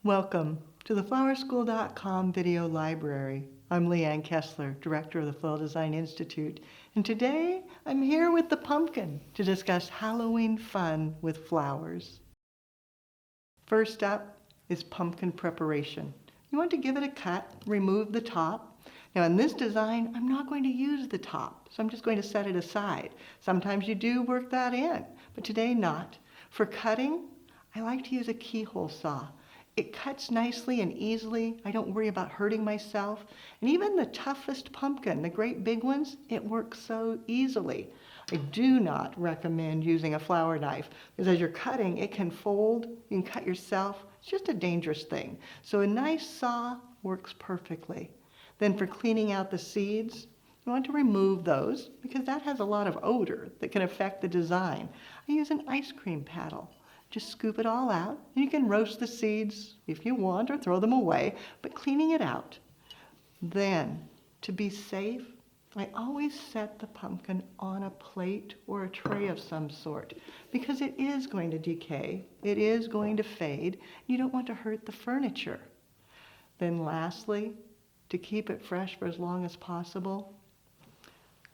Welcome to the flowerschool.com video library. I'm Leanne Kessler, Director of the Floral Design Institute, and today I'm here with the pumpkin to discuss Halloween fun with flowers. First up is pumpkin preparation. You want to give it a cut, remove the top. Now in this design, I'm not going to use the top, so I'm just going to set it aside. Sometimes you do work that in, but today not. For cutting, I like to use a keyhole saw. It cuts nicely and easily. I don't worry about hurting myself. And even the toughest pumpkin, the great big ones, it works so easily. I do not recommend using a flower knife because as you're cutting, it can fold. You can cut yourself. It's just a dangerous thing. So a nice saw works perfectly. Then for cleaning out the seeds, you want to remove those because that has a lot of odor that can affect the design. I use an ice cream paddle. Just scoop it all out. You can roast the seeds if you want or throw them away, but cleaning it out. Then, to be safe, I always set the pumpkin on a plate or a tray of some sort because it is going to decay, it is going to fade. You don't want to hurt the furniture. Then lastly, to keep it fresh for as long as possible,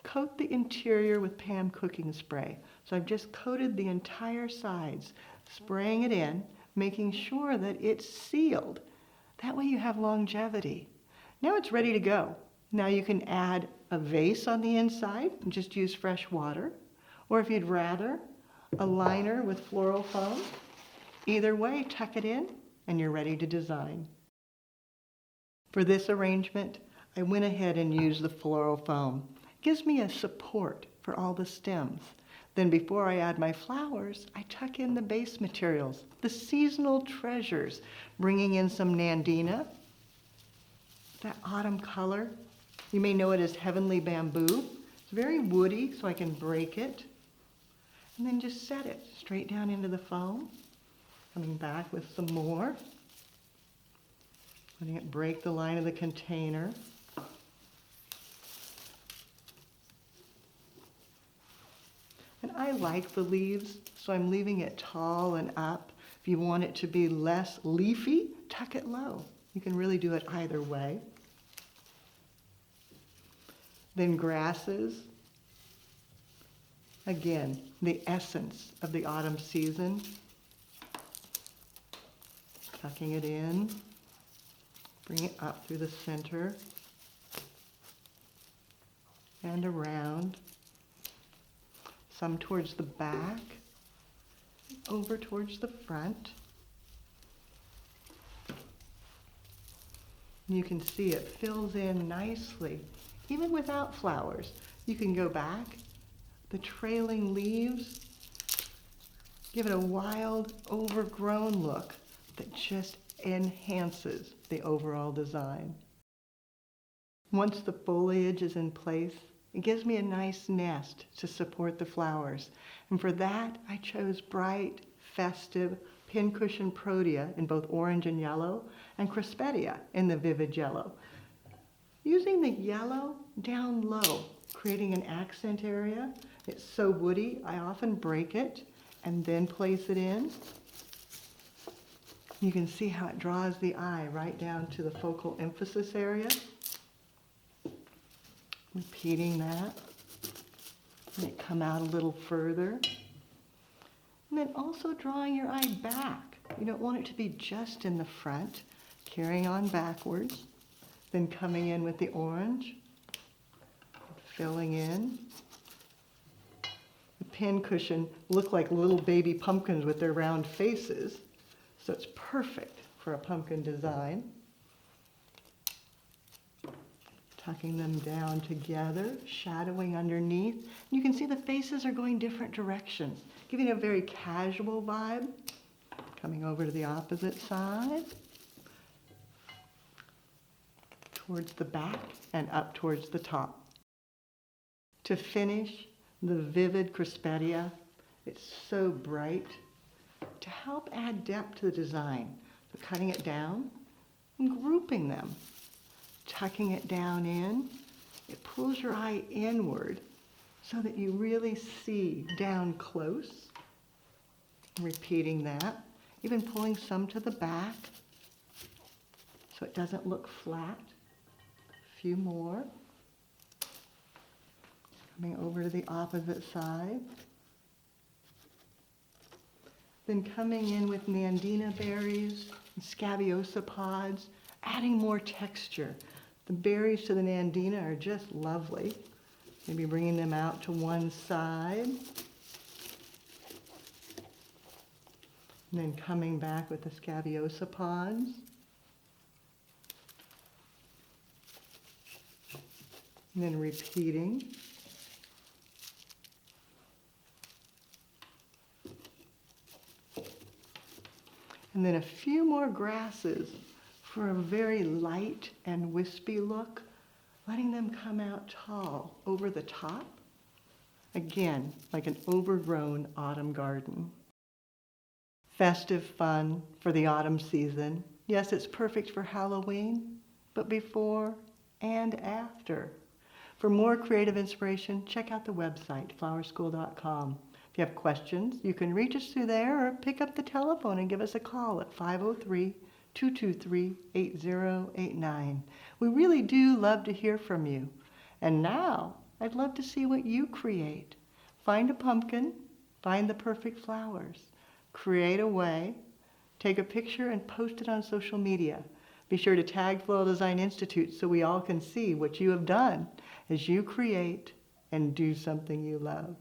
coat the interior with pan cooking spray. So I've just coated the entire sides, spraying it in, making sure that it's sealed. That way you have longevity. Now it's ready to go. Now you can add a vase on the inside and just use fresh water. Or if you'd rather, a liner with floral foam. Either way, tuck it in and you're ready to design. For this arrangement, I went ahead and used the floral foam. It gives me a support for all the stems. Then before I add my flowers, I tuck in the base materials, the seasonal treasures, bringing in some Nandina, that autumn color. You may know it as heavenly bamboo. It's very woody, so I can break it. And then just set it straight down into the foam. Coming back with some more. Letting it break the line of the container. And I like the leaves, so I'm leaving it tall and up. If you want it to be less leafy, tuck it low. You can really do it either way. Then grasses. Again, the essence of the autumn season. Tucking it in. Bring it up through the center. And around. Some towards the back, over towards the front. You can see it fills in nicely, even without flowers. You can go back, the trailing leaves, give it a wild, overgrown look that just enhances the overall design. Once the foliage is in place, it gives me a nice nest to support the flowers. And for that, I chose bright, festive pincushion protea in both orange and yellow, and crispetia in the vivid yellow. Using the yellow down low, creating an accent area. It's so woody, I often break it and then place it in. You can see how it draws the eye right down to the focal emphasis area. Repeating that. Let it come out a little further. And then also drawing your eye back. You don't want it to be just in the front. Carrying on backwards. Then coming in with the orange. Filling in. The pincushion look like little baby pumpkins with their round faces. So it's perfect for a pumpkin design. Tucking them down together, shadowing underneath. You can see the faces are going different directions, giving a very casual vibe. Coming over to the opposite side. Towards the back and up towards the top. To finish, the vivid crispetia. It's so bright. To help add depth to the design, so cutting it down and grouping them. Tucking it down in, it pulls your eye inward so that you really see down close. Repeating that, even pulling some to the back. so it doesn't look flat. A few more. Coming over to the opposite side. Then coming in with nandina berries and scabiosa pods, adding more texture. The berries to the nandina are just lovely. Maybe bringing them out to one side. And then coming back with the scabiosa pods. And then repeating. And then a few more grasses for a very light and wispy look, letting them come out tall over the top. Again, like an overgrown autumn garden. Festive fun for the autumn season. Yes, it's perfect for Halloween, but before and after. For more creative inspiration, check out the website, flowerschool.com. If you have questions, you can reach us through there or pick up the telephone and give us a call at 503-223-8089. We really do love to hear from you. And now, I'd love to see what you create. Find a pumpkin, find the perfect flowers, create a way, take a picture and post it on social media. Be sure to tag Floral Design Institute so we all can see what you have done as you create and do something you love.